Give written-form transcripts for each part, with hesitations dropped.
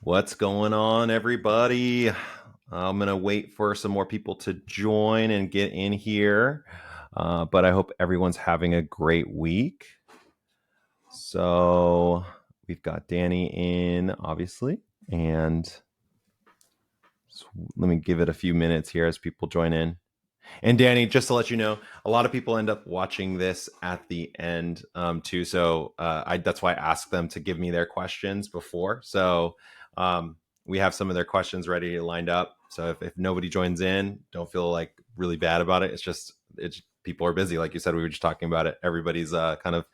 What's going on, everybody? I'm going to wait for some more people to join and get in here. But I hope everyone's having a great week. So we've got Dani in, obviously. And so let me give it a few minutes here as people join in. And Dani, just to let you know, a lot of people end up watching this at the end too. So that's why I asked them to give me their questions before. So we have some of their questions ready lined up. So if nobody joins in, don't feel like really bad about it. It's people are busy, like you said. We were just talking about it. Everybody's kind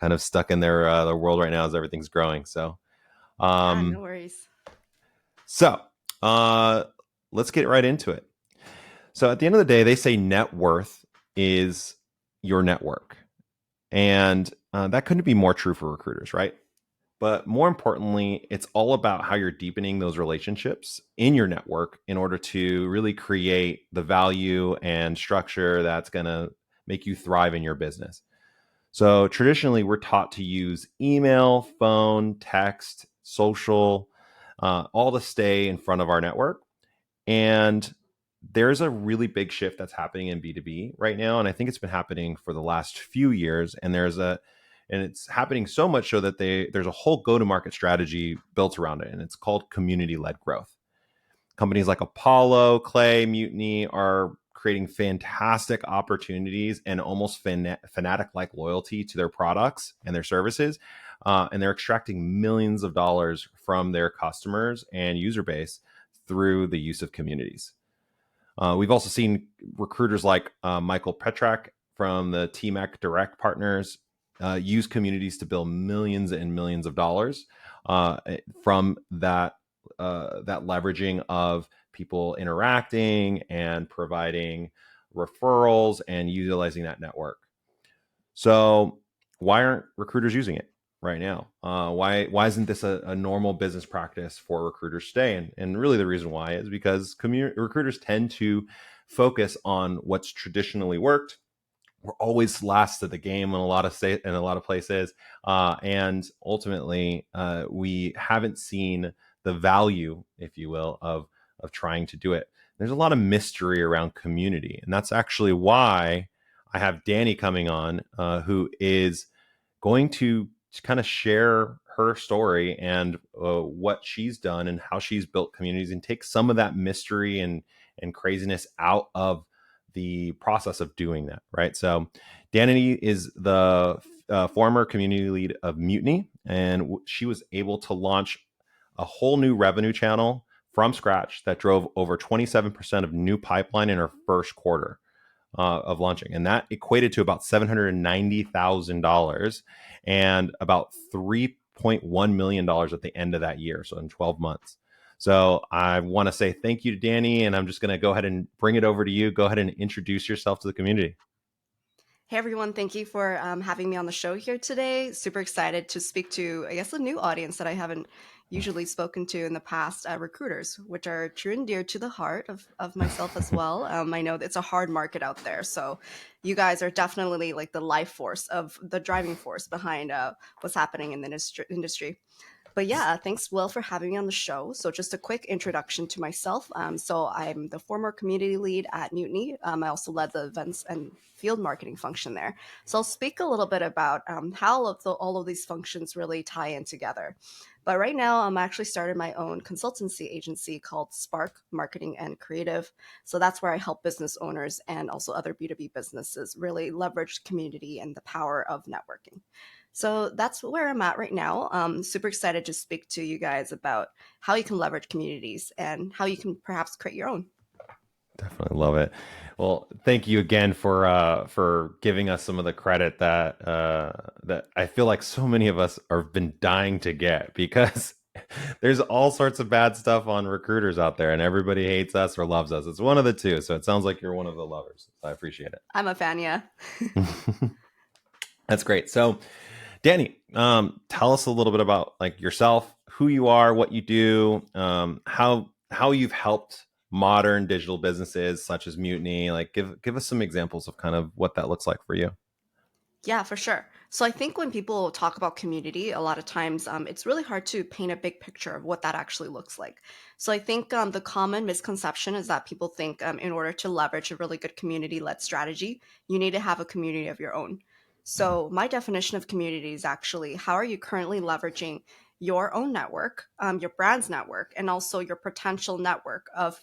of stuck in their world right now as everything's growing. So Yeah, no um, worries. so let's get right into it. So at the end of the day, they say net worth is your network. And that couldn't be more true for recruiters, right? But more importantly, it's all about how you're deepening those relationships in your network in order to really create the value and structure that's going to make you thrive in your business. So traditionally, we're taught to use email, phone, text, social, all to stay in front of our network. And there's a really big shift that's happening in B2B right now. And I think it's been happening for the last few years. And it's happening so much so that there's a whole go-to-market strategy built around it. And it's called community-led growth. Companies like Apollo, Clay, Mutiny are creating fantastic opportunities and almost fanatic-like loyalty to their products and their services. And they're extracting millions of dollars from their customers and user base through the use of communities. We've also seen recruiters like Michael Petrak from the TMAC Direct partners use communities to build millions and millions of dollars from that leveraging of people interacting and providing referrals and utilizing that network. So why aren't recruiters using it right now? Why isn't this a normal business practice for recruiters today? And really the reason why is because recruiters tend to focus on what's traditionally worked. We're always last to the game in a lot of places, and ultimately we haven't seen the value, if you will, of trying to do it. There's a lot of mystery around community, and that's actually why I have Dani coming on, who is going to kind of share her story and what she's done and how she's built communities and take some of that mystery and craziness out of the process of doing that, right? So Dani is the former community lead of Mutiny, and she was able to launch a whole new revenue channel from scratch that drove over 27% of new pipeline in her first quarter of launching. And that equated to about $790,000 and about $3.1 million at the end of that year. So in 12 months. So I want to say thank you to Dani, and I'm just going to go ahead and bring it over to you. Go ahead and introduce yourself to the community. Hey everyone, thank you for having me on the show here today. Super excited to speak to, I guess, a new audience that I haven't usually spoken to in the past, recruiters, which are true and dear to the heart of myself as well. I know it's a hard market out there. So you guys are definitely like the life force of the driving force behind what's happening in the industry. But yeah, thanks, Will, for having me on the show. So, just a quick introduction to myself. So, I'm the former community lead at Mutiny. I also led the events and field marketing function there. So, I'll speak a little bit about how all of these functions really tie in together. But right now, I'm actually started my own consultancy agency called Spark Marketing and Creative. So, that's where I help business owners and also other B2B businesses really leverage community and the power of networking. So that's where I'm at right now. Super excited to speak to you guys about how you can leverage communities and how you can perhaps create your own. Definitely love it. Well, thank you again for giving us some of the credit that I feel like so many of us have been dying to get, because there's all sorts of bad stuff on recruiters out there, and everybody hates us or loves us. It's one of the two. So it sounds like you're one of the lovers. I appreciate I'm a fan, yeah. it. That's great. So, Dani, tell us a little bit about like yourself, who you are, what you do, how you've helped modern digital businesses such as Mutiny. Like, give us some examples of kind of what that looks like for you. Yeah, for sure. So I think when people talk about community, a lot of times it's really hard to paint a big picture of what that actually looks like. So I think the common misconception is that people think in order to leverage a really good community-led strategy, you need to have a community of your own. So my definition of community is actually how are you currently leveraging your own network, your brand's network, and also your potential network of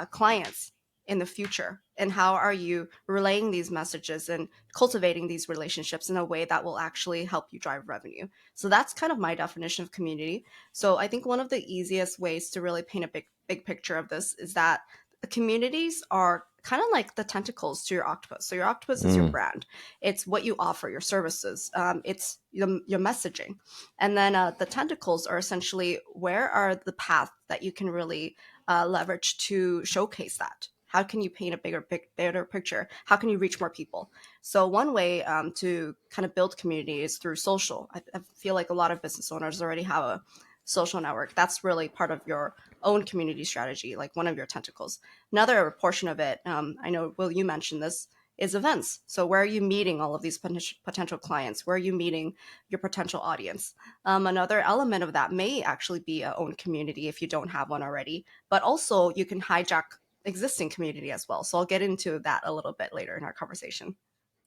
clients in the future, and how are you relaying these messages and cultivating these relationships in a way that will actually help you drive revenue. So that's kind of my definition of community. So I think one of the easiest ways to really paint a big picture of this is that the communities are kind of like the tentacles to your octopus. So your octopus is your Mm. brand. It's what you offer, your services. It's your messaging. And then the tentacles are essentially where are the paths that you can really leverage to showcase that. How can you paint a better picture? How can you reach more people? So one way to kind of build community is through social. I feel like a lot of business owners already have a social network. That's really part of your own community strategy, like one of your tentacles. Another portion of it, I know, Will, you mentioned this, is events. So where are you meeting all of these potential clients? Where are you meeting your potential audience? Another element of that may actually be a own community if you don't have one already, but also you can hijack existing community as well. So I'll get into that a little bit later in our conversation.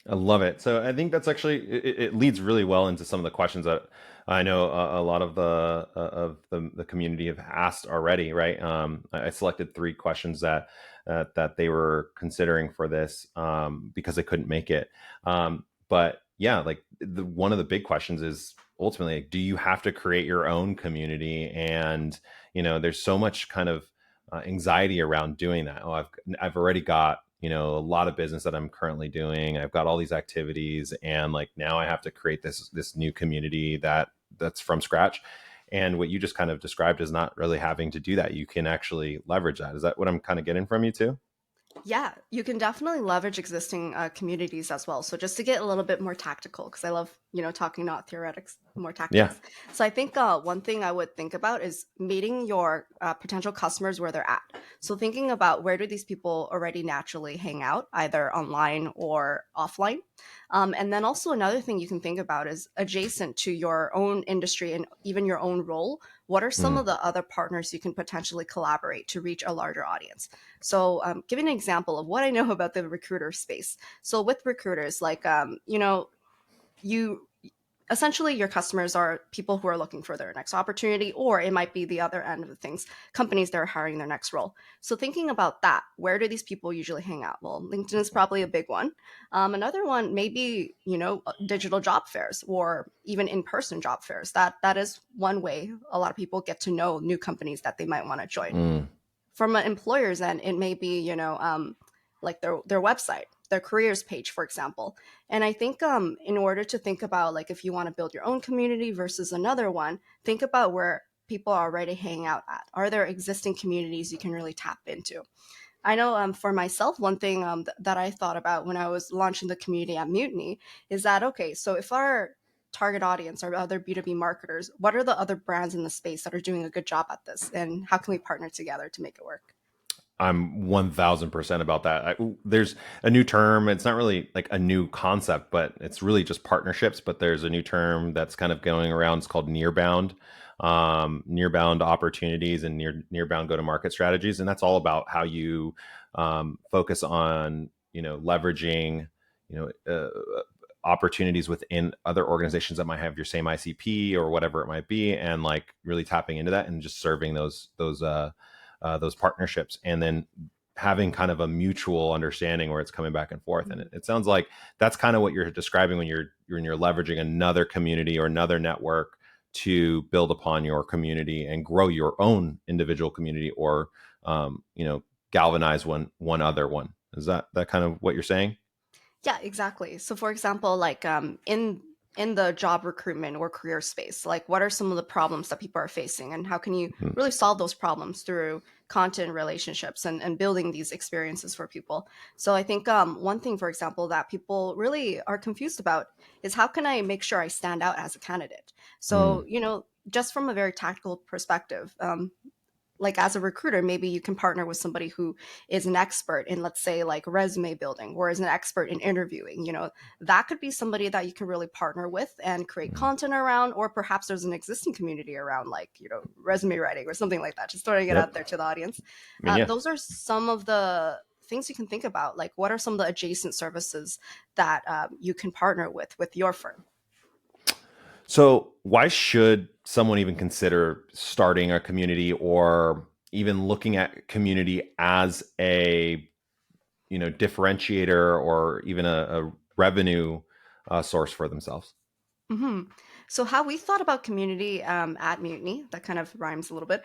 I love it. So I think that's actually it leads really well into some of the questions that I know a lot of the community have asked already. Right? I selected three questions that they were considering for this because they couldn't make it. But yeah, like one of the big questions is ultimately, like, do you have to create your own community? And there's so much kind of anxiety around doing that. Oh, I've already got a lot of business that I'm currently doing. I've got all these activities, and like now I have to create this new community that's from scratch. And what you just kind of described is not really having to do that. You can actually leverage that. Is that what I'm kind of getting from you too? Yeah, you can definitely leverage existing communities as well. So just to get a little bit more tactical, because I love, talking not theoretics, more Yeah. tactics. So I think one thing I would think about is meeting your potential customers where they're at. So thinking about where do these people already naturally hang out, either online or offline. And then also another thing you can think about is adjacent to your own industry and even your own role. What are some Mm. of the other partners you can potentially collaborate to reach a larger audience? So, giving an example of what I know about the recruiter space. So, with recruiters, like, you essentially your customers are people who are looking for their next opportunity, or it might be the other end of the things, companies that are hiring their next role. So, thinking about that, where do these people usually hang out? Well, LinkedIn is probably a big one. Another one may be, digital job fairs or even in-person job fairs. That is one way a lot of people get to know new companies that they might want to join. Mm. From an employer's end, it may be, like their website, their careers page, for example. And I think in order to think about like if you want to build your own community versus another one, think about where people are already hanging out at. Are there existing communities you can really tap into? I know for myself, one thing that I thought about when I was launching the community at Mutiny is that, okay, so if our target audience are other B2B marketers, what are the other brands in the space that are doing a good job at this? And how can we partner together to make it work? I'm 1000% about that. There's a new term. It's not really like a new concept, but it's really just partnerships. But there's a new term that's kind of going around. It's called near bound opportunities and near bound go to market strategies. And that's all about how you focus on, leveraging, opportunities within other organizations that might have your same ICP or whatever it might be, and like really tapping into that and just serving those partnerships, and then having kind of a mutual understanding where it's coming back and forth. And it sounds like that's kind of what you're describing when you're leveraging another community or another network to build upon your community and grow your own individual community, or galvanize one other one. Is that kind of what you're saying? Yeah, exactly. So for example, like in the job recruitment or career space, like what are some of the problems that people are facing and how can you Mm. really solve those problems through content relationships and building these experiences for people? So I think one thing, for example, that people really are confused about is how can I make sure I stand out as a candidate? So, Mm. just from a very tactical perspective, like as a recruiter, maybe you can partner with somebody who is an expert in, let's say, like resume building, or is an expert in interviewing. That could be somebody that you can really partner with and create Mhm. content around. Or perhaps there's an existing community around, like, resume writing or something like that. Just throwing it out Yep. there to the audience. I mean, yeah. Those are some of the things you can think about. Like, what are some of the adjacent services that you can partner with your firm? So, why should someone even consider starting a community or even looking at community as a differentiator or even a revenue source for themselves? hmm So, how we thought about community at Mutiny, that kind of rhymes a little bit,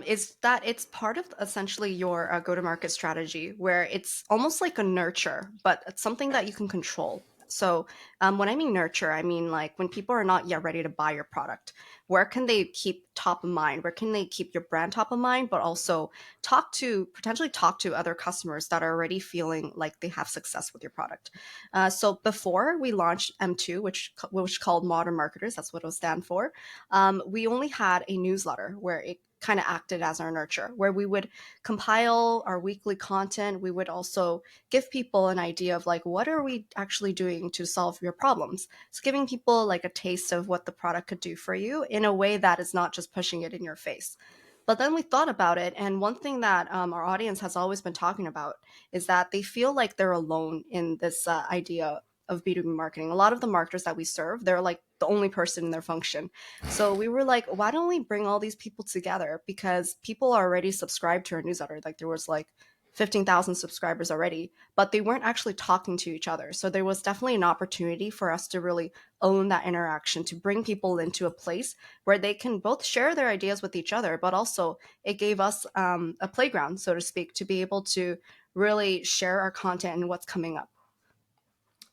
is that it's part of essentially your go to market strategy, where it's almost like a nurture, but it's something that you can control. So, when I mean nurture, I mean like when people are not yet ready to buy your product, where can they keep top of mind? Where can they keep your brand top of mind, but also potentially talk to other customers that are already feeling like they have success with your product? So before we launched M2, which called Modern Marketers, that's what it will stand for. We only had a newsletter where it kind of acted as our nurture, where we would compile our weekly content. We would also give people an idea of like, what are we actually doing to solve your problems? It's giving people like a taste of what the product could do for you in a way that is not just pushing it in your face. But then we thought about it, and one thing that our audience has always been talking about is that they feel like they're alone in this idea of B2B marketing. A lot of the marketers that we serve, they're like the only person in their function. So we were like, why don't we bring all these people together? Because people are already subscribed to our newsletter. Like there was like 15,000 subscribers already, but they weren't actually talking to each other. So there was definitely an opportunity for us to really own that interaction, to bring people into a place where they can both share their ideas with each other, but also it gave us a playground, so to speak, to be able to really share our content and what's coming up.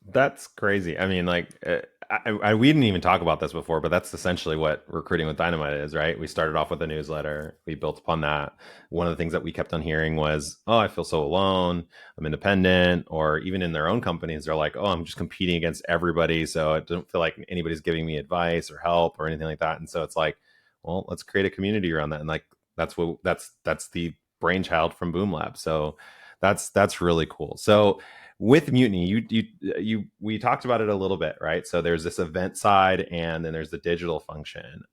That's crazy. I mean, like, we didn't even talk about this before, but that's essentially what recruiting with Dynamite is, right? We started off with a newsletter. We built upon that. One of the things that we kept on hearing was, "Oh, I feel so alone. I'm independent," or even in their own companies, they're like, "Oh, I'm just competing against everybody, so I don't feel like anybody's giving me advice or help or anything like that." And so it's like, well, let's create a community around that, and like that's the brainchild from Boom Lab. So that's really cool. So with Mutiny, we talked about it a little bit, right? So there's this event side, and then there's the digital function.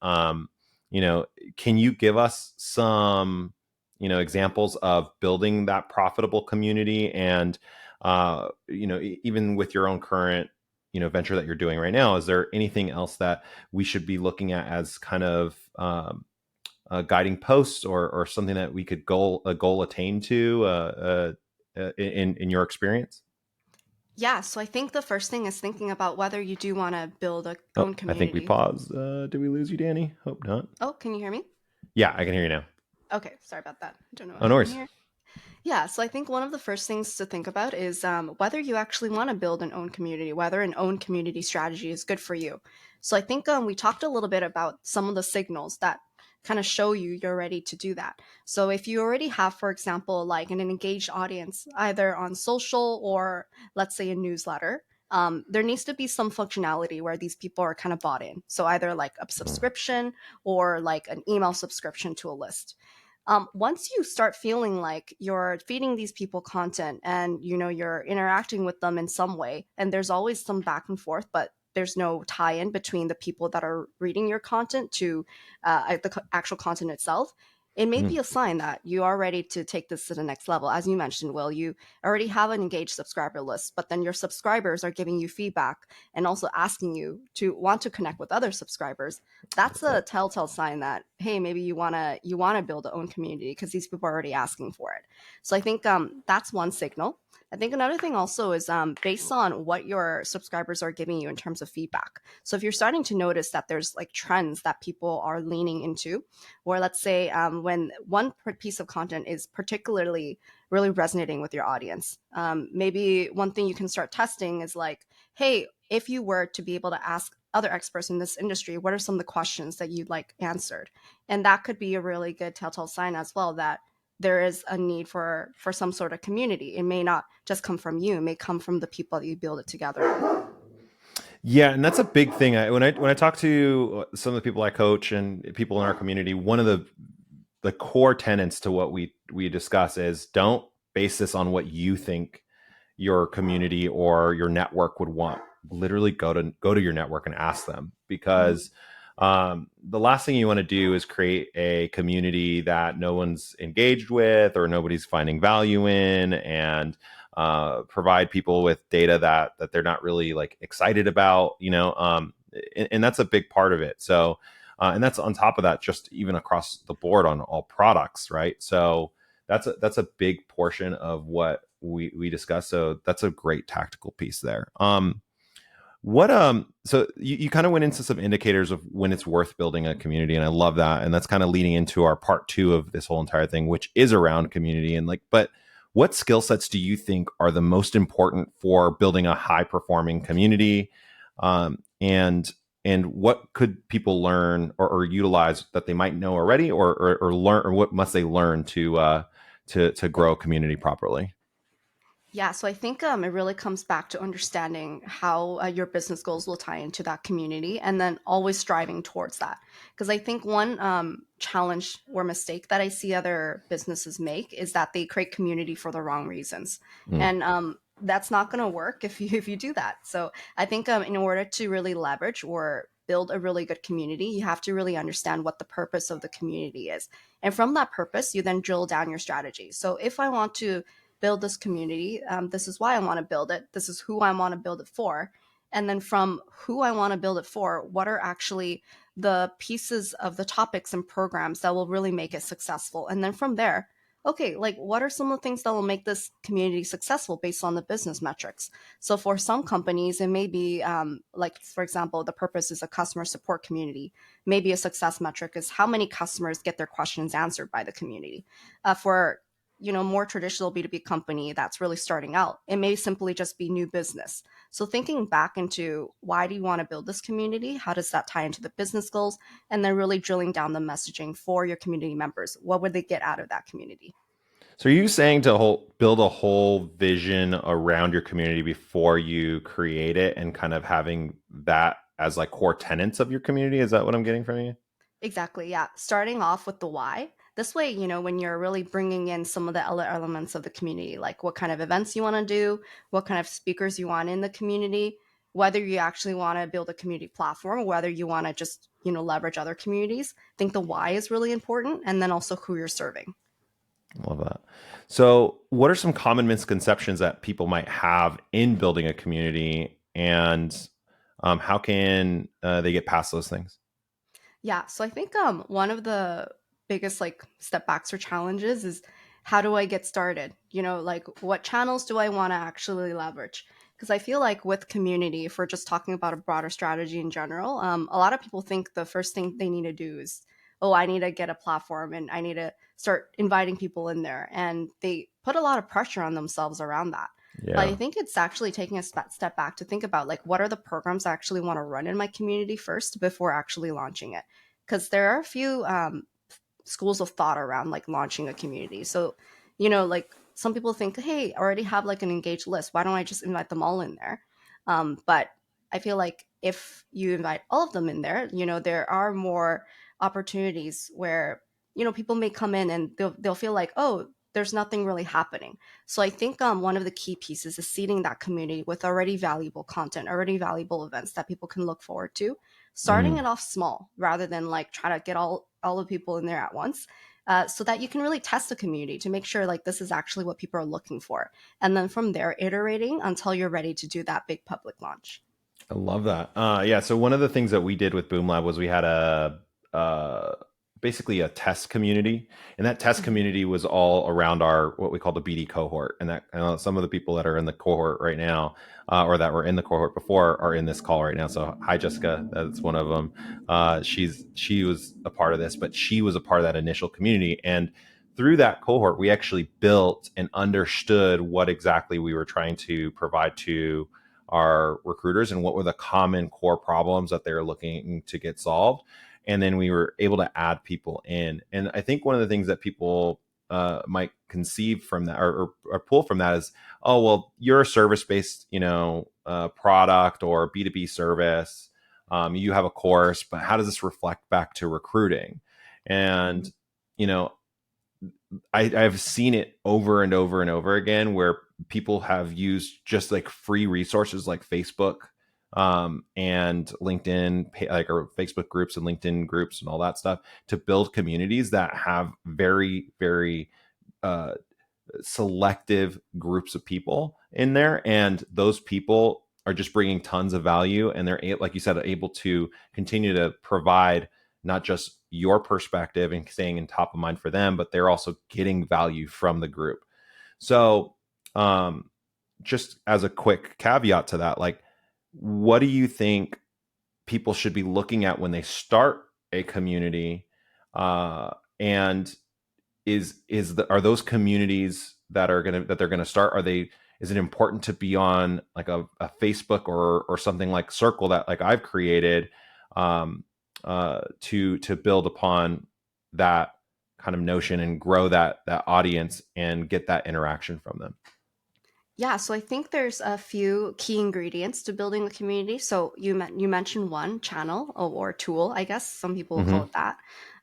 You know, can you give us some, examples of building that profitable community, and even with your own current, venture that you're doing right now, is there anything else that we should be looking at as kind of guiding posts, or something that we could goal attain to in your experience? Yeah, so I think the first thing is thinking about whether you do want to build a Oh, own I think we community. paused. Did we lose you, Danny? Hope not. Oh, can you hear me? Yeah, I can hear you now. Okay, sorry about that. I don't know what Oh, no happened worries. here. Yeah, so I think one of the first things to think about is whether you actually want to build an own community, whether an own community strategy is good for you. So I think we talked a little bit about some of the signals that kind of show you're ready to do that. So if you already have, for example, like an engaged audience, either on social or let's say a newsletter, there needs to be some functionality where these people are kind of bought in. So either like a subscription or like an email subscription to a list. Once you start feeling like you're feeding these people content and you're interacting with them in some way, and there's always some back and forth, but there's no tie-in between the people that are reading your content to actual content itself, it may Mhm. be a sign that you are ready to take this to the next level. As you mentioned, Will, you already have an engaged subscriber list, but then your subscribers are giving you feedback and also asking you to want to connect with other subscribers. That's That's a it. telltale sign that, hey, maybe you want to build a own community because these people are already asking for it. So I think that's one signal. I think another thing also is based on what your subscribers are giving you in terms of feedback. So if you're starting to notice that there's like trends that people are leaning into, or let's say when one piece of content is particularly really resonating with your audience, maybe one thing you can start testing is like, hey, if you were to be able to ask other experts in this industry, what are some of the questions that you'd like answered? And that could be a really good telltale sign as well that there is a need for some sort of community. It may not just come from you; it may come from the people that you build it together with. Yeah, and that's a big thing. When I talk to some of the people I coach and people in our community, one of the the core tenets to what we discuss is don't base this on what you think your community or your network would want. Literally go to your network and ask them, because the last thing you want to do is create a community that no one's engaged with or nobody's finding value in, and provide people with data that they're not really like excited about, and that's a big part of it. So and that's on top of that, just even across the board on all products, right? So that's a big portion of what we discuss. So that's a great tactical piece there. What so you kind of went into some indicators of when it's worth building a community, and I love that. And that's kind of leading into our part two of this whole entire thing, which is around community. And like, but what skill sets do you think are the most important for building a high performing community? And what could people learn or utilize that they might know already, or learn, or what must they learn to grow a community properly? Yeah, so I think it really comes back to understanding how your business goals will tie into that community and then always striving towards that. Because I think one challenge or mistake that I see other businesses make is that they create community for the wrong reasons. Mm. And that's not going to work if you do that. So I think in order to really leverage or build a really good community, you have to really understand what the purpose of the community is. And from that purpose, you then drill down your strategy. So if I want to build this community. This is why I want to build it. This is who I want to build it for. And then from who I want to build it for, what are actually the pieces of the topics and programs that will really make it successful? And then from there, okay, like what are some of the things that will make this community successful based on the business metrics? So for some companies, it may be like, for example, the purpose is a customer support community. Maybe a success metric is how many customers get their questions answered by the community. For more traditional B2B company that's really starting out, it may simply just be new business. So thinking back into why do you want to build this community? How does that tie into the business goals? And then really drilling down the messaging for your community members. What would they get out of that community? So are you saying to build a whole vision around your community before you create it, and kind of having that as like core tenets of your community? Is that what I'm getting from you? Exactly. Yeah. Starting off with the why. This way, when you're really bringing in some of the other elements of the community, like what kind of events you want to do, what kind of speakers you want in the community, whether you actually want to build a community platform, or whether you want to just, leverage other communities. I think the why is really important. And then also who you're serving. Love that. So what are some common misconceptions that people might have in building a community, and how can they get past those things? Yeah, so I think one of the biggest like step backs or challenges is how do I get started? Like what channels do I want to actually leverage? Because I feel like with community, if we're just talking about a broader strategy in general, a lot of people think the first thing they need to do is, oh, I need to get a platform and I need to start inviting people in there. And they put a lot of pressure on themselves around that. But I Yeah. think it's actually taking a step back to think about like what are the programs I actually want to run in my community first before actually launching it, because there are a few schools of thought around like launching a community. So, like some people think, hey, I already have like an engaged list. Why don't I just invite them all in there? But I feel like if you invite all of them in there, there are more opportunities where, people may come in and they'll feel like, oh, there's nothing really happening. So I think one of the key pieces is seeding that community with already valuable content, already valuable events that people can look forward to, starting Mm. it off small rather than like try to get all the people in there at once, so that you can really test the community to make sure like this is actually what people are looking for, and then from there iterating until you're ready to do that big public launch. I love that. Yeah. So one of the things that we did with Boom Lab was we had uh, basically a test community, and that test Mhm. community was all around our what we call the BD cohort. And that some of the people that are in the cohort right now, or that were in the cohort before, are in this call right now. So hi, Jessica. That's one of them. She was a part of this, but she was a part of that initial community, and through that cohort, we actually built and understood what exactly we were trying to provide to our recruiters and what were the common core problems that they're looking to get solved. And then we were able to add people in. And I think one of the things that people might conceive from that, or pull from that, is, oh, well, you're a service based, product or B2B service. You have a course, but how does this reflect back to recruiting? And you know, I've seen it over and over and over again where people have used just like free resources like Facebook and LinkedIn, like or Facebook groups and LinkedIn groups and all that stuff to build communities that have very, very uh, selective groups of people in there, and those people are just bringing tons of value, and they're like you said, able to continue to provide not just your perspective and staying in top of mind for them, but they're also getting value from the group. So just as a quick caveat to that, like, what do you think people should be looking at when they start a community, and are those communities that they're gonna start, are they, is it important to be on like a Facebook or something like Circle that like I've created, to build upon that kind of notion and grow that audience and get that interaction from them? Yeah, so I think there's a few key ingredients to building a community. So you mentioned one channel or tool, I guess some people will call Mm-hmm. it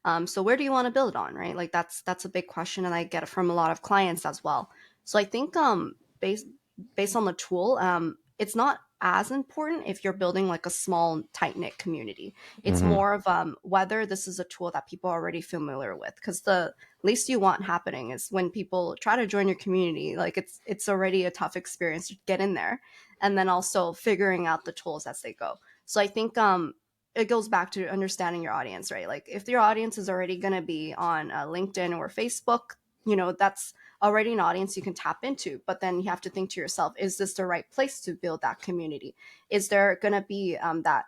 that. So where do you want to build on, right? Like that's a big question, and I get it from a lot of clients as well. So I think based on the tool, it's not as important if you're building like a small tight knit community. It's Mm-hmm. more of whether this is a tool that people are already familiar with, because the least you want happening is when people try to join your community, like it's already a tough experience to get in there, and then also figuring out the tools as they go. So I think it goes back to understanding your audience, right? Like if your audience is already going to be on LinkedIn or Facebook, that's already an audience you can tap into. But then you have to think to yourself, is this the right place to build that community? Is there going to be that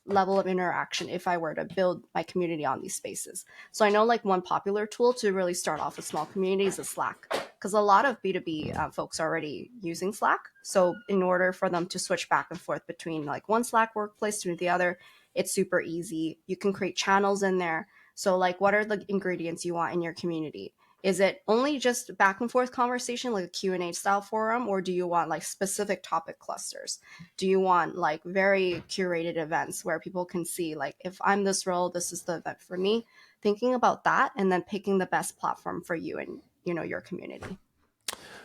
level of interaction if I were to build my community on these spaces? So I know like one popular tool to really start off a small community is a Slack, because a lot of B2B folks are already using Slack. So in order for them to switch back and forth between like one Slack workplace to the other, it's super easy. You can create channels in there. So like, what are the ingredients you want in your community? Is it only just back and forth conversation, like a Q&A style forum, or do you want like specific topic clusters? Do you want like very curated events where people can see like, if I'm this role, this is the event for me? Thinking about that and then picking the best platform for you and your community.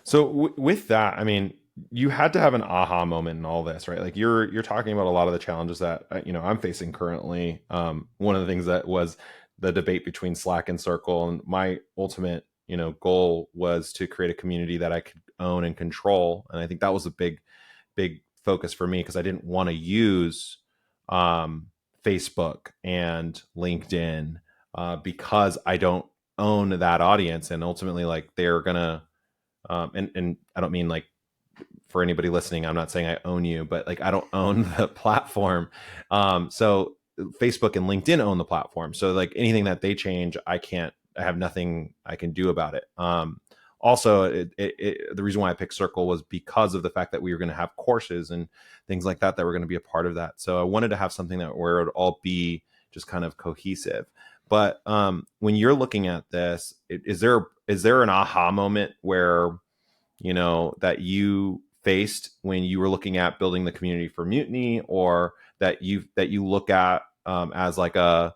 So with that, I mean, you had to have an aha moment in all this, right? Like you're talking about a lot of the challenges that I'm facing currently. One of the things that was the debate between Slack and Circle, and my ultimate goal was to create a community that I could own and control, and I think that was a big focus for me because I didn't want to use um, Facebook and LinkedIn because I don't own that audience, and ultimately, like they're gonna and I don't mean like for anybody listening, I'm not saying I own you, but like I don't own the platform. So Facebook and LinkedIn own the platform. So like anything that they change, I have nothing I can do about it. Also, the reason why I picked Circle was because of the fact that we were going to have courses and things like that were going to be a part of that. So I wanted to have something where it would all be just kind of cohesive. But when you're looking at this, is there an aha moment where that you faced when you were looking at building the community for Mutiny, or that you look at as like a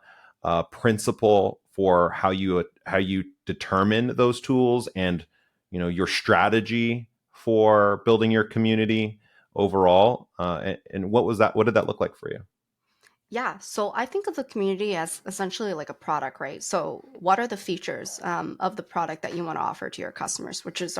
principle for how you determine those tools, and your strategy for building your community overall, and what did that look like for you? Yeah, so I think of the community as essentially like a product, right? So what are the features of the product that you want to offer to your customers, which is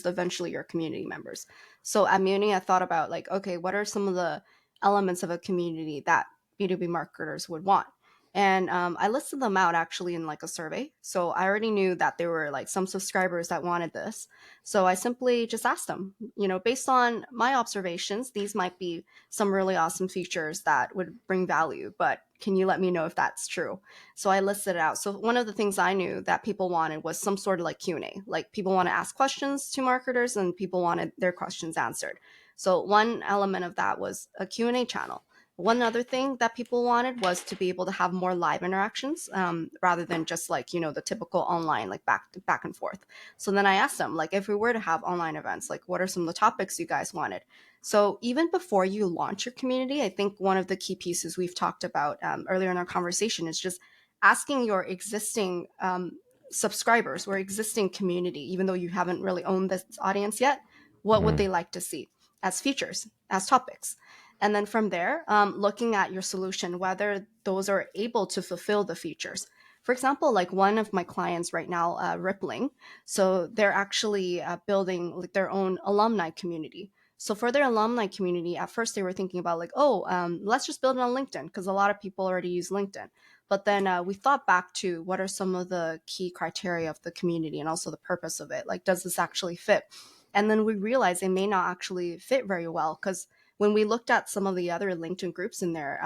eventually your community members? So at Muni, I thought about like, okay, what are some of the elements of a community that B2B marketers would want? And I listed them out actually in like a survey. So I already knew that there were like some subscribers that wanted this. So I simply just asked them, based on my observations, these might be some really awesome features that would bring value, but can you let me know if that's true? So I listed it out. So one of the things I knew that people wanted was some sort of like Q&A. Like people want to ask questions to marketers and people wanted their questions answered. So one element of that was a Q&A channel. One other thing that people wanted was to be able to have more live interactions, rather than just like the typical online like back and forth. So then I asked them, like, if we were to have online events, like what are some of the topics you guys wanted? So even before you launch your community, I think one of the key pieces we've talked about earlier in our conversation is just asking your existing subscribers or existing community, even though you haven't really owned this audience yet, what would Mm, they like to see as features, as topics? And then from there, looking at your solution, whether those are able to fulfill the features. For example, like one of my clients right now, Rippling, so they're actually building like their own alumni community. So for their alumni community, at first they were thinking about like, oh, let's just build it on LinkedIn because a lot of people already use LinkedIn. But then we thought back to what are some of the key criteria of the community and also the purpose of it. Like, does this actually fit? And then we realized it may not actually fit very well because when we looked at some of the other LinkedIn groups in there,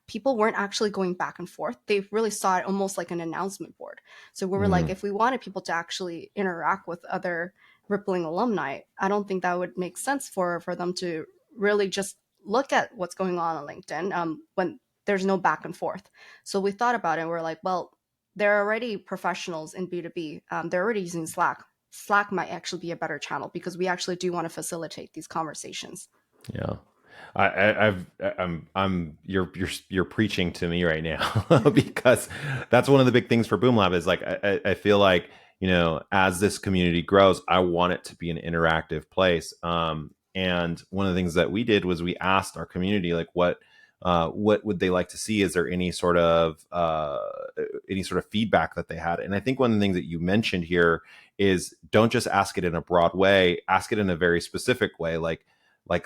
people weren't actually going back and forth. They really saw it almost like an announcement board. So we were like, mm, if we wanted people to actually interact with other Rippling alumni, I don't think that would make sense for them to really just look at what's going on LinkedIn when there's no back and forth. So we thought about it and we're like, well, there are already professionals in B2B. They're already using Slack. Slack might actually be a better channel because we actually do want to facilitate these conversations. yeah. You're preaching to me right now because that's one of the big things for Boom Lab is like I feel like as this community grows, I want it to be an interactive place. And one of the things that we did was we asked our community like what would they like to see? Is there any sort of feedback that they had? And I think one of the things that you mentioned here is don't just ask it in a broad way, ask it in a very specific way, like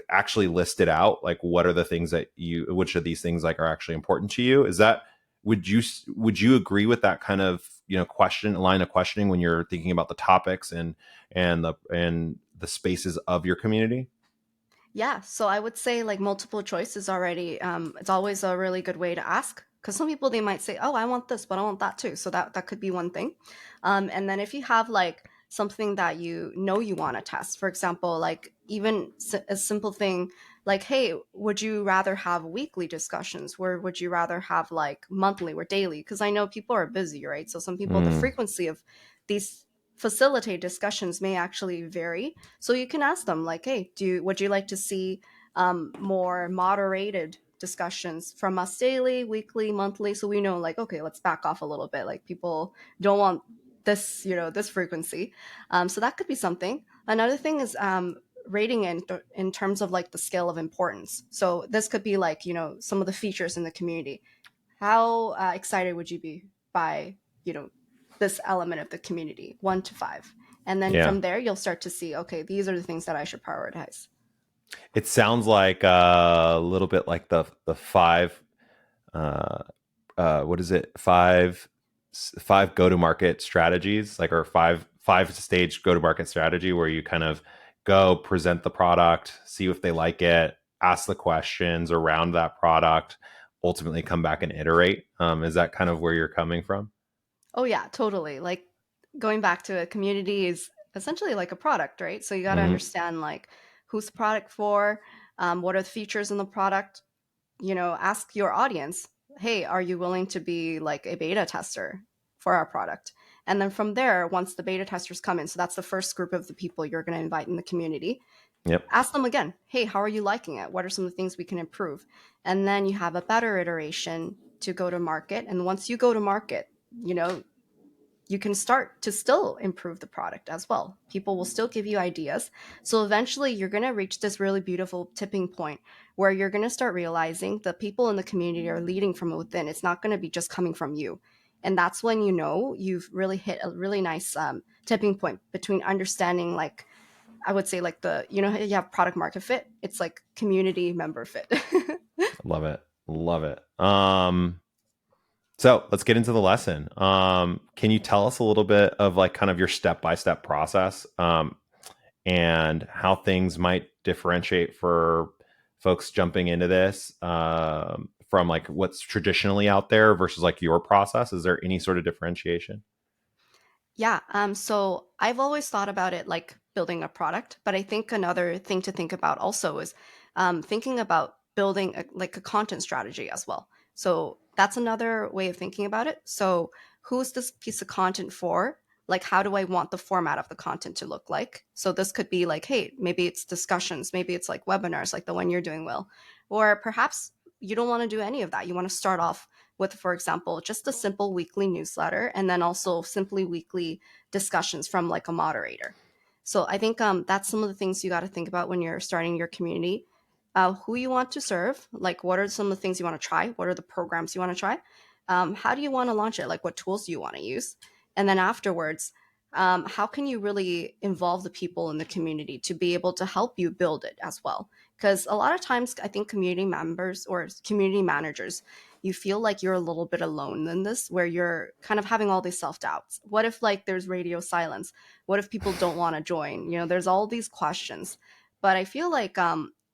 actually list it out, like what are the things that which of these things like are actually important to you. Is that would you agree with that kind of question line of questioning when you're thinking about the topics and the spaces of your community? Yeah, so I would say like multiple choice is already it's always a really good way to ask because some people they might say, "Oh, I want this, but I want that too." So that could be one thing. And then if you have like something that you know you want to test, for example, like even a simple thing like, "Hey, would you rather have weekly discussions? Or would you rather have like monthly or daily?" Because I know people are busy, right? So some people the Mm, frequency of these facilitate discussions may actually vary, so you can ask them like, "Hey, would you like to see more moderated discussions from us daily, weekly, monthly?" So we know like, okay, let's back off a little bit. Like people don't want this, this frequency. So that could be something. Another thing is rating in terms of like the scale of importance. So this could be like some of the features in the community. How excited would you be by this element of the community, 1 to 5? And then yeah. from there, you'll start to see, okay, these are the things that I should prioritize. It sounds like a little bit like the five uh what is it, five go to market strategies, like, or five stage go to market strategy, where you kind of go present the product, see if they like it, ask the questions around that product, ultimately come back and iterate. Is that kind of where you're coming from? Oh yeah, totally. Like going back to a community is essentially like a product, right? So you got to Hmm. understand like who's the product for, what are the features in the product. Ask your audience, hey, are you willing to be like a beta tester for our product? And then from there, once the beta testers come in, so that's the first group of the people you're going to invite in the community, Yep. ask them again, hey, how are you liking it? What are some of the things we can improve? And then you have a better iteration to go to market. And once you go to market, you know, you can start to still improve the product as well. People will still give you ideas. So eventually you're going to reach this really beautiful tipping point where you're going to start realizing the people in the community are leading from within. It's not going to be just coming from you. And that's when you've really hit a really nice tipping point between understanding, like, I would say, like you have product market fit. It's like community member fit. Love it. Love it. So let's get into the lesson. Can you tell us a little bit of like kind of your step by step process, and how things might differentiate for folks jumping into this, from like what's traditionally out there versus like your process? Is there any sort of differentiation? Yeah. So I've always thought about it like building a product, but I think another thing to think about also is thinking about building like a content strategy as well. So that's another way of thinking about it. So who's this piece of content for? Like, how do I want the format of the content to look like? So this could be like, hey, maybe it's discussions, maybe it's like webinars, like the one you're doing, Will, or perhaps you don't want to do any of that. You want to start off with, for example, just a simple weekly newsletter, and then also simply weekly discussions from like a moderator. So I think that's some of the things you got to think about when you're starting your community. Who you want to serve, like what are some of the things you want to try, what are the programs you want to try, how do you want to launch it, like what tools do you want to use, and then afterwards, how can you really involve the people in the community to be able to help you build it as well? Because a lot of times I think community members or community managers, you feel like you're a little bit alone in this, where you're kind of having all these self-doubts. What if like there's radio silence? What if people don't want to join? There's all these questions. But I feel like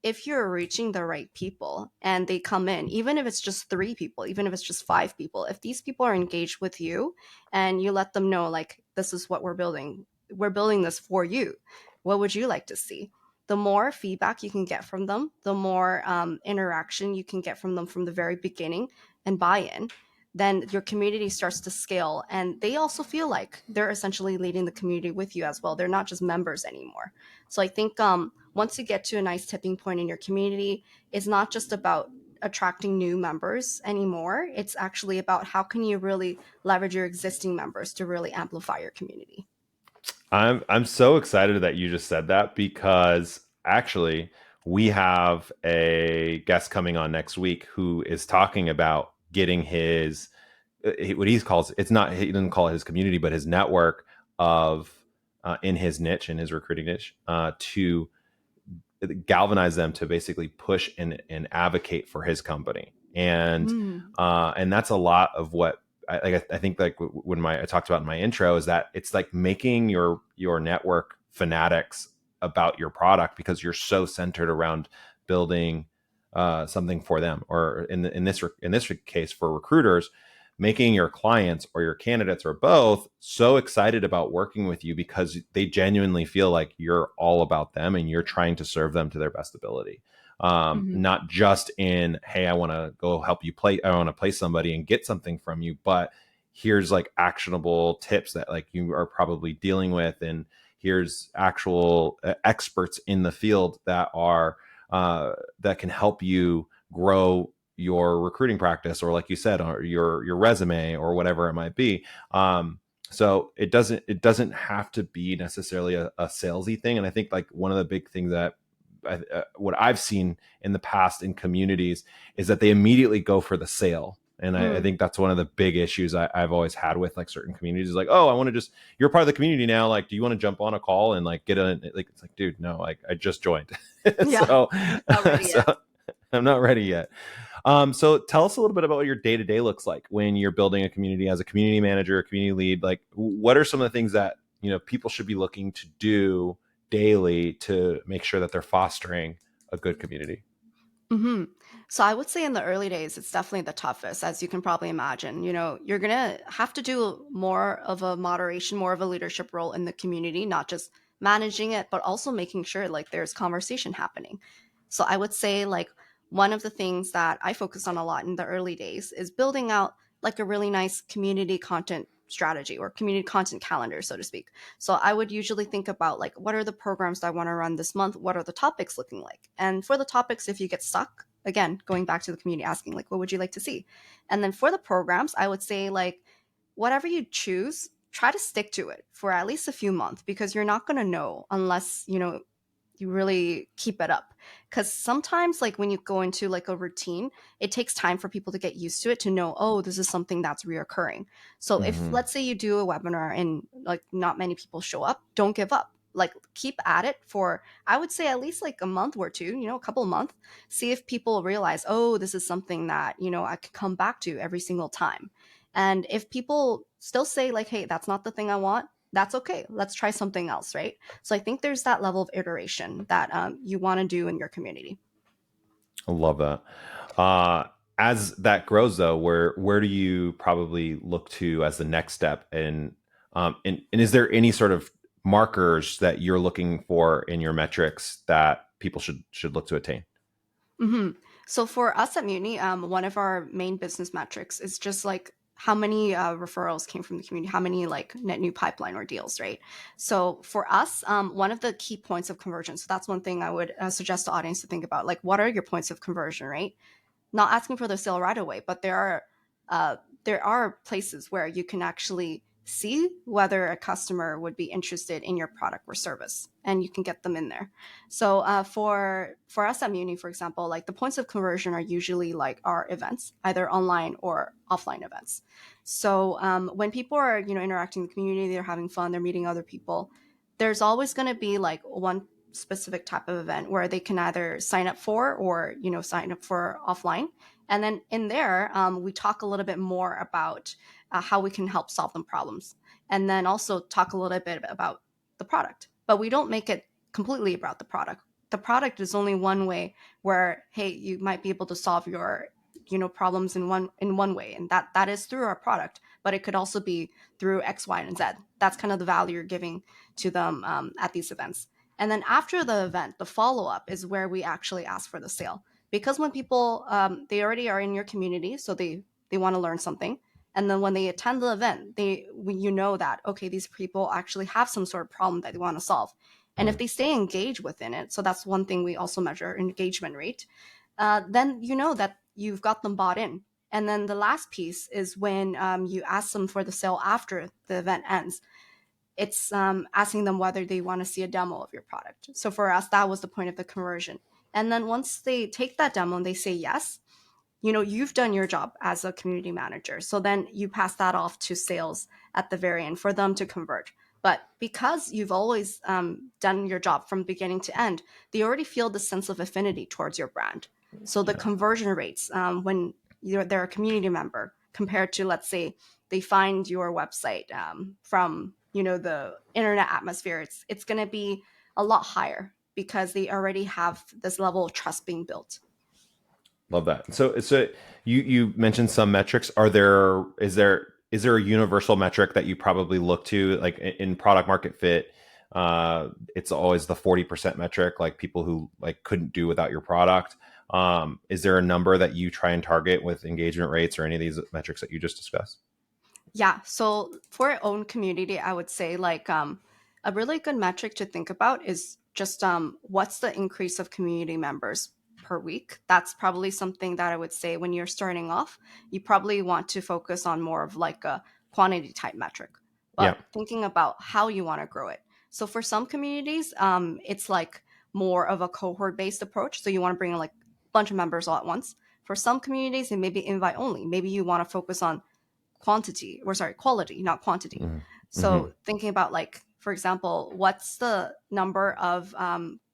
if you're reaching the right people and they come in, even if it's just 3 people, even if it's just 5 people, if these people are engaged with you and you let them know, like, this is what we're building this for you. What would you like to see? The more feedback you can get from them, the more interaction you can get from them from the very beginning and buy in, then your community starts to scale. And they also feel like they're essentially leading the community with you as well. They're not just members anymore. So I think once you get to a nice tipping point in your community, it's not just about attracting new members anymore. It's actually about how can you really leverage your existing members to really amplify your community. I'm so excited that you just said that, because actually we have a guest coming on next week who is talking about getting his what he calls, it's not, he doesn't call it his community, but his network of in his niche, in his recruiting niche, to galvanize them to basically push and advocate for his company. Mm. And that's a lot of what I think, like when I talked about in my intro, is that it's like making your network fanatics about your product, because you're so centered around building something for them, or in this case for recruiters, making your clients or your candidates or both so excited about working with you because they genuinely feel like you're all about them and you're trying to serve them to their best ability. Hmm. Not just in, hey, I want to go help you play, I want to play somebody and get something from you, but here's like actionable tips that like you are probably dealing with, and here's actual experts in the field that are that can help you grow your recruiting practice, or like you said, or your resume, or whatever it might be. So it doesn't have to be necessarily a salesy thing. And I think like one of the big things that what I've seen in the past in communities is that they immediately go for the sale. And I Mm. think that's one of the big issues I've always had with like certain communities, is like, oh, I want to just, you're part of the community now. Like, do you want to jump on a call and like get a, like, it's like, dude, no, like I just joined. Yeah, So, not ready so yet. I'm not ready yet. So tell us a little bit about what your day to day looks like when you're building a community as a community manager, a community lead. Like, what are some of the things that people should be looking to do daily to make sure that they're fostering a good community? Hmm. So I would say in the early days, it's definitely the toughest, as you can probably imagine. You're gonna have to do more of a moderation, more of a leadership role in the community, not just managing it, but also making sure like there's conversation happening. So I would say like one of the things that I focus on a lot in the early days is building out like a really nice community content strategy or community content calendar, so to speak. So I would usually think about like what are the programs that I want to run this month? What are the topics looking like? And for the topics, if you get stuck, again, going back to the community asking like what would you like to see? And then for the programs, I would say like whatever you choose, try to stick to it for at least a few months because you're not going to know unless, you really keep it up, because sometimes like when you go into like a routine, it takes time for people to get used to it, to know, oh, this is something that's reoccurring. So if Mm-hmm. let's say you do a webinar and like not many people show up, don't give up, like keep at it for, I would say, at least like a month or two, a couple of months. See if people realize, oh, this is something that I could come back to every single time. And if people still say like, hey, that's not the thing I want, that's okay, let's try something else, right? So I think there's that level of iteration that you want to do in your community. I love that. Uh, as that grows, though, where do you probably look to as the next step? And is there any sort of markers that you're looking for in your metrics that people should look to attain? Hmm. So for us at Mutiny, one of our main business metrics is just like how many referrals came from the community, how many like net new pipeline or deals, right? So for us, one of the key points of conversion. So that's one thing I would suggest the audience to think about. Like, what are your points of conversion, right? Not asking for the sale right away, but there are there are places where you can actually see whether a customer would be interested in your product or service, and you can get them in there. So for us at Muni, for example, like the points of conversion are usually like our events, either online or offline events. So when people are interacting in the community, they're having fun, they're meeting other people. There's always going to be like one specific type of event where they can either sign up for or sign up for offline. And then in there, we talk a little bit more about how we can help solve them problems, and then also talk a little bit about the product. But we don't make it completely about the product. The product is only one way where, hey, you might be able to solve your problems in one way, and that is through our product. But it could also be through X, Y, and Z. That's kind of the value you're giving to them at these events. And then after the event, the follow up is where we actually ask for the sale, because when people they already are in your community, so they want to learn something, and then when they attend the event, you know that, okay, these people actually have some sort of problem that they want to solve. And if Mm. they stay engaged within it, so that's one thing we also measure, engagement rate, then you know that you've got them bought in. And then the last piece is when you ask them for the sale after the event ends. It's asking them whether they want to see a demo of your product. So for us, that was the point of the conversion. And then once they take that demo and they say yes, you've done your job as a community manager. So then you pass that off to sales at the very end for them to convert. But because you've always done your job from beginning to end, they already feel the sense of affinity towards your brand. So the Yeah. conversion rates when they're a community member compared to, let's say, they find your website from the internet atmosphere, it's going to be a lot higher because they already have this level of trust being built. Love that. So you mentioned some metrics. Is there a universal metric that you probably look to, like in product market fit? It's always the 40% metric, like people who like couldn't do without your product. Is there a number that you try and target with engagement rates or any of these metrics that you just discussed? Yeah. So for our own community, I would say like a really good metric to think about is just what's the increase of community members per week. That's probably something that I would say when you're starting off, you probably want to focus on more of like a quantity type metric, Yeah. but thinking about how you want to grow it. So for some communities, it's like more of a cohort based approach. So you want to bring in like a bunch of members all at once. For some communities, it may be invite only. Maybe you want to focus on quality, not quantity. Mm-hmm. So thinking about like, for example, what's the number of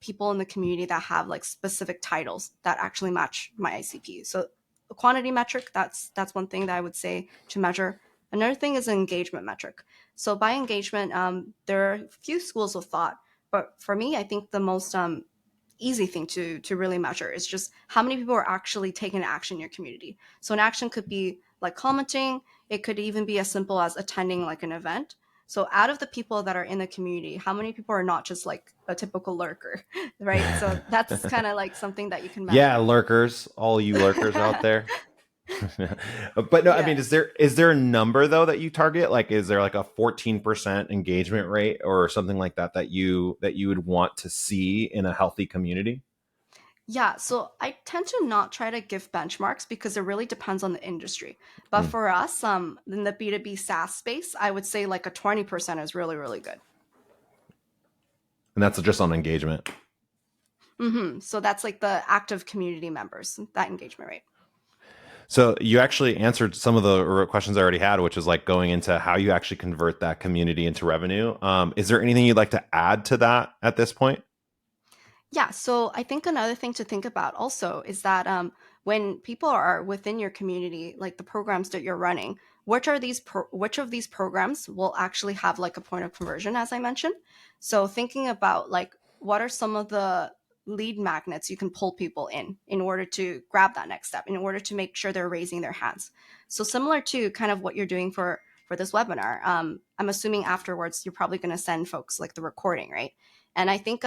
people in the community that have like specific titles that actually match my ICP. So a quantity metric, that's one thing that I would say to measure. Another thing is an engagement metric. So by engagement, there are a few schools of thought, but for me, I think the most easy thing to really measure is just how many people are actually taking action in your community. So an action could be like commenting, it could even be as simple as attending like an event. So out of the people that are in the community, how many people are not just like a typical lurker, right? So that's kind of like something that you can Yeah, measure. lurkers, all you lurkers out there. But no, I Yeah. mean, is there a number though that you target? Like, is there like a 14% engagement rate or something like that that you would want to see in a healthy community? Yeah, so I tend to not try to give benchmarks because it really depends on the industry. But Mm. for us, in the B2B SaaS space, I would say like a 20% is really, really good. And that's just on engagement. So that's like the active community members, that engagement rate. So you actually answered some of the questions I already had, which is like going into how you actually convert that community into revenue. Is there anything you'd like to add to that at this point? Yeah, so I think another thing to think about also is that when people are within your community, like the programs that you're running, which of these programs will actually have like a point of conversion, as I mentioned? So thinking about like what are some of the lead magnets you can pull people in order to grab that next step, in order to make sure they're raising their hands. So similar to kind of what you're doing for this webinar, I'm assuming afterwards you're probably going to send folks like the recording, right? And I think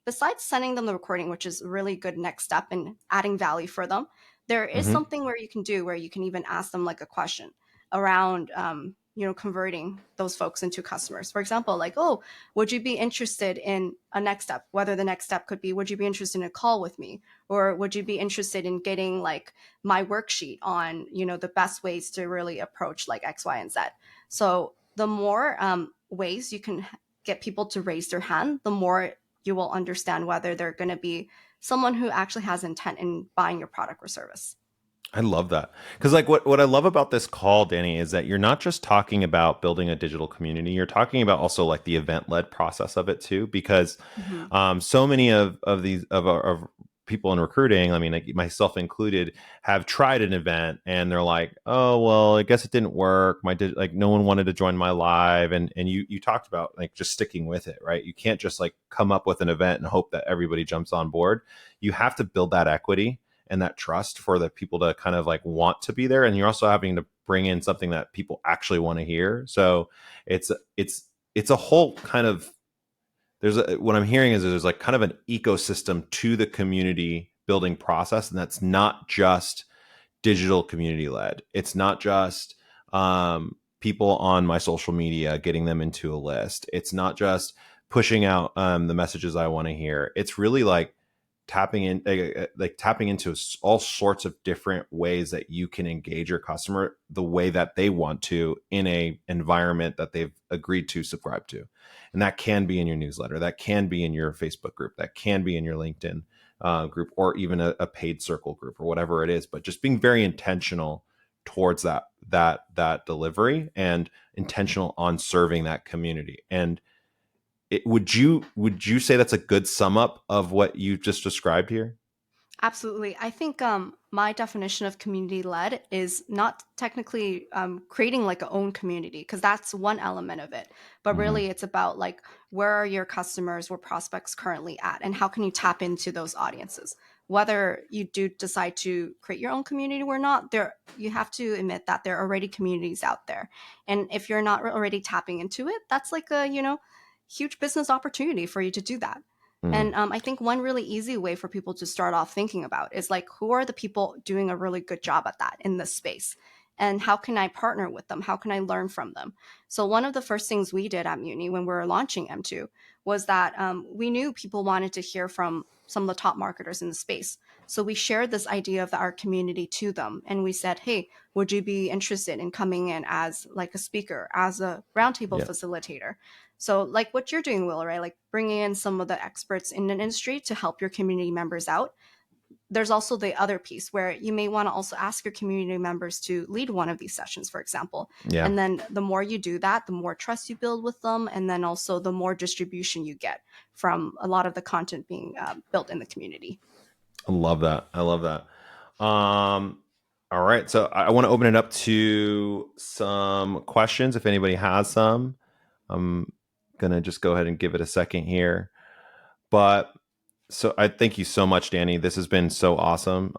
besides sending them the recording, which is a really good next step in adding value for them, there is Mm-hmm. something where you can even ask them like a question around converting those folks into customers. For example, like, oh, would you be interested in a next step? Whether the next step could be, would you be interested in a call with me? Or would you be interested in getting like my worksheet on, the best ways to really approach like X, Y, and Z? So the more ways you can get people to raise their hand, the more you will understand whether they're going to be someone who actually has intent in buying your product or service. I love that. Because like what I love about this call, Dani, is that you're not just talking about building a digital community, you're talking about also like the event-led process of it too. Because Mm-hmm. so many of these of people in recruiting, I mean, like myself included, have tried an event and they're like, oh well, I guess it didn't work. Like no one wanted to join my live, and you talked about like just sticking with it, right? You can't just like come up with an event and hope that everybody jumps on board. You have to build that equity and that trust for the people to kind of like want to be there, and you're also having to bring in something that people actually want to hear. So it's it's a whole kind of, what I'm hearing is there's like kind of an ecosystem to the community building process, and that's not just digital community led. It's not just people on my social media getting them into a list. It's not just pushing out the messages I want to hear. It's really like tapping into all sorts of different ways that you can engage your customer the way that they want to in a environment that they've agreed to subscribe to. And that can be in your newsletter, that can be in your Facebook group, that can be in your LinkedIn group, or even a paid circle group or whatever it is. But just being very intentional towards that delivery and intentional on serving that community. And would you say that's a good sum up of what you just described here? Absolutely. I think my definition of community led is not technically creating like a own community, because that's one element of it. But Mm-hmm. really, it's about like, where are your customers or prospects currently at, and how can you tap into those audiences? Whether you do decide to create your own community or not, you have to admit that there are already communities out there. And if you're not already tapping into it, that's like a, huge business opportunity for you to do that. Mm. And I think one really easy way for people to start off thinking about is like, who are the people doing a really good job at that in this space? And how can I partner with them? How can I learn from them? So, one of the first things we did at Muni when we were launching M2 was that we knew people wanted to hear from some of the top marketers in the space. So, we shared this idea of our community to them. And we said, hey, would you be interested in coming in as like a speaker, as a roundtable Yeah. facilitator? So, like what you're doing, Will, right? Like bringing in some of the experts in an industry to help your community members out. There's also the other piece where you may want to also ask your community members to lead one of these sessions, for example. Yeah. And then the more you do that, the more trust you build with them. And then also the more distribution you get from a lot of the content being built in the community. I love that. I love that. All right. So I want to open it up to some questions if anybody has some. I'm gonna just go ahead and give it a second here. But so I thank you so much, Dani. This has been so awesome.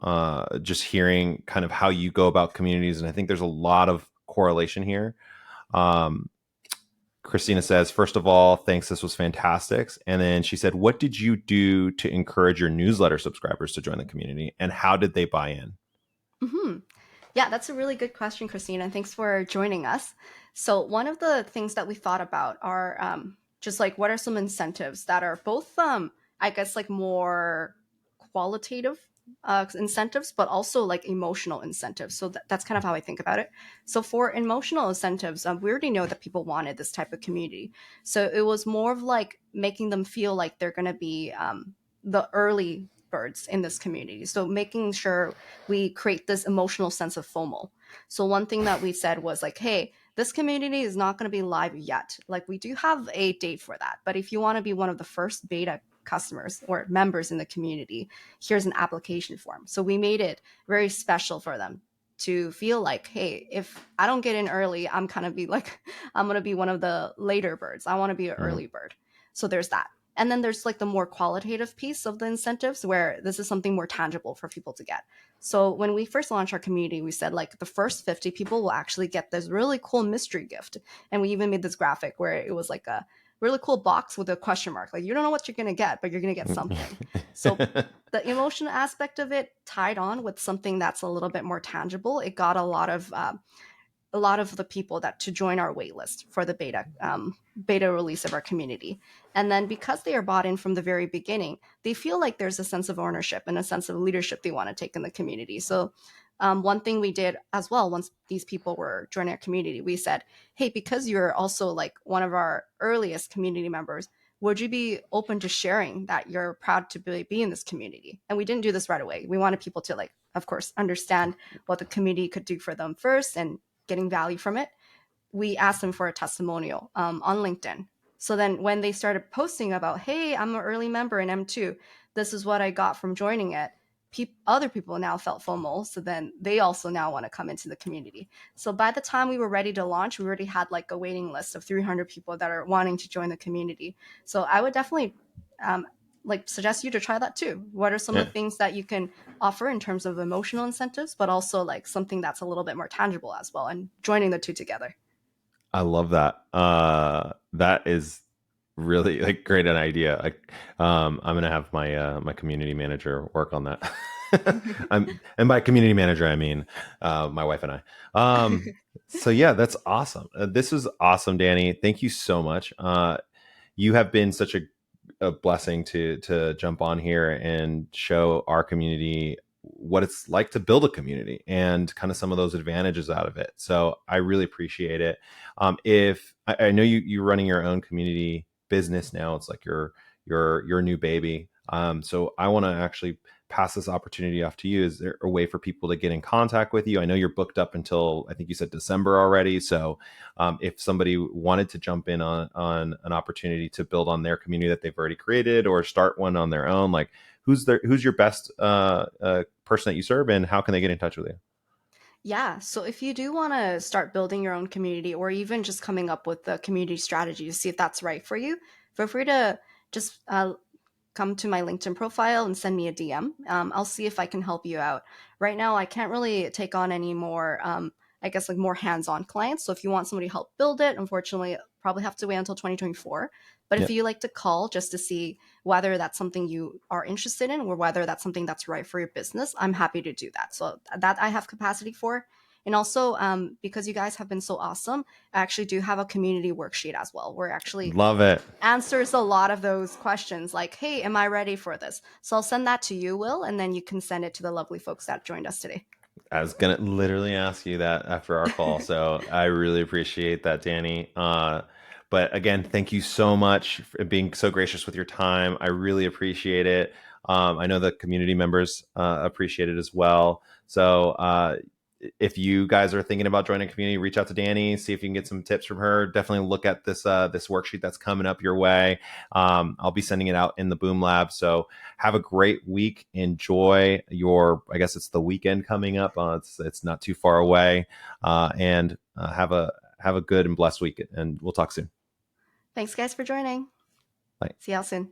Just hearing kind of how you go about communities, and I think there's a lot of correlation here. Um, Christina says, first of all, thanks. This was fantastic. And then she said, what did you do to encourage your newsletter subscribers to join the community, and how did they buy in? Mm-hmm. Yeah, that's a really good question, Christina, and thanks for joining us. So, one of the things that we thought about are just like, what are some incentives that are both, I guess, like more qualitative incentives, but also like emotional incentives. So, that's kind of how I think about it. So, for emotional incentives, we already know that people wanted this type of community. So, it was more of like making them feel like they're going to be the early birds in this community. So, making sure we create this emotional sense of FOMO. So one thing that we said was like, hey, this community is not going to be live yet. Like we do have a date for that. But if you want to be one of the first beta customers or members in the community, here's an application form. So we made it very special for them to feel like, hey, if I don't get in early, I'm kind of be like, I'm going to be one of the later birds. I want to be an Mhm. early bird. So there's that. And then there's like the more qualitative piece of the incentives where this is something more tangible for people to get. So when we first launched our community, we said like the first 50 people will actually get this really cool mystery gift. And we even made this graphic where it was like a really cool box with a question mark. Like you don't know what you're going to get, but you're going to get something. So the emotional aspect of it tied on with something that's a little bit more tangible. It got a lot of a lot of the people that to join our waitlist for the beta release of our community. And then because they are bought in from the very beginning, they feel like there's a sense of ownership and a sense of leadership they want to take in the community. So one thing we did as well, once these people were joining our community, we said, hey, because you're also like one of our earliest community members, would you be open to sharing that you're proud to be in this community? And we didn't do this right away. We wanted people to, like, of course, understand what the community could do for them first and getting value from it. We asked them for a testimonial on LinkedIn. So then when they started posting about, hey, I'm an early member in M2, this is what I got from joining it, other people now felt FOMO. So then they also now want to come into the community. So by the time we were ready to launch, we already had like a waiting list of 300 people that are wanting to join the community. So I would definitely like suggest you to try that too. What are some of Yeah. the things that you can offer in terms of emotional incentives, but also like something that's a little bit more tangible as well, and joining the two together? I love that. That is really like great an idea. Like, I'm gonna have my my community manager work on that. And by community manager, I mean my wife and I. So yeah, that's awesome. This was awesome, Dani. Thank you so much. You have been such a blessing to jump on here and show our community what it's like to build a community and kind of some of those advantages out of it. So I really appreciate it. If I know you're running your own community business now, it's like your new baby. So I want to actually pass this opportunity off to you. Is there a way for people to get in contact with you? I know you're booked up until, I think you said December already. So if somebody wanted to jump in on an opportunity to build on their community that they've already created or start one on their own, like who's your best person that you serve, and how can they get in touch with you? Yeah, so if you do want to start building your own community or even just coming up with a community strategy to see if that's right for you, feel free to just come to my LinkedIn profile and send me a DM. I'll see if I can help you out. Right now, I can't really take on any more, I guess, like more hands-on clients. So if you want somebody to help build it, unfortunately, probably have to wait until 2024. But if Yeah, you like to call just to see whether that's something you are interested in or whether that's something that's right for your business, I'm happy to do that. So that I have capacity for. And also, because you guys have been so awesome, I actually do have a community worksheet as well, where actually love it. answers a lot of those questions like, hey, am I ready for this? So I'll send that to you, Will, and then you can send it to the lovely folks that joined us today. I was gonna literally ask you that after our call, so I really appreciate that, Dani. But again, thank you so much for being so gracious with your time. I really appreciate it. I know the community members appreciate it as well. So if you guys are thinking about joining a community, reach out to Dani, see if you can get some tips from her. Definitely look at this worksheet that's coming up your way. I'll be sending it out in the Boom Lab. So have a great week. Enjoy I guess it's the weekend coming up. It's not too far away, and have a good and blessed week. And we'll talk soon. Thanks, guys, for joining. Bye. See y'all soon.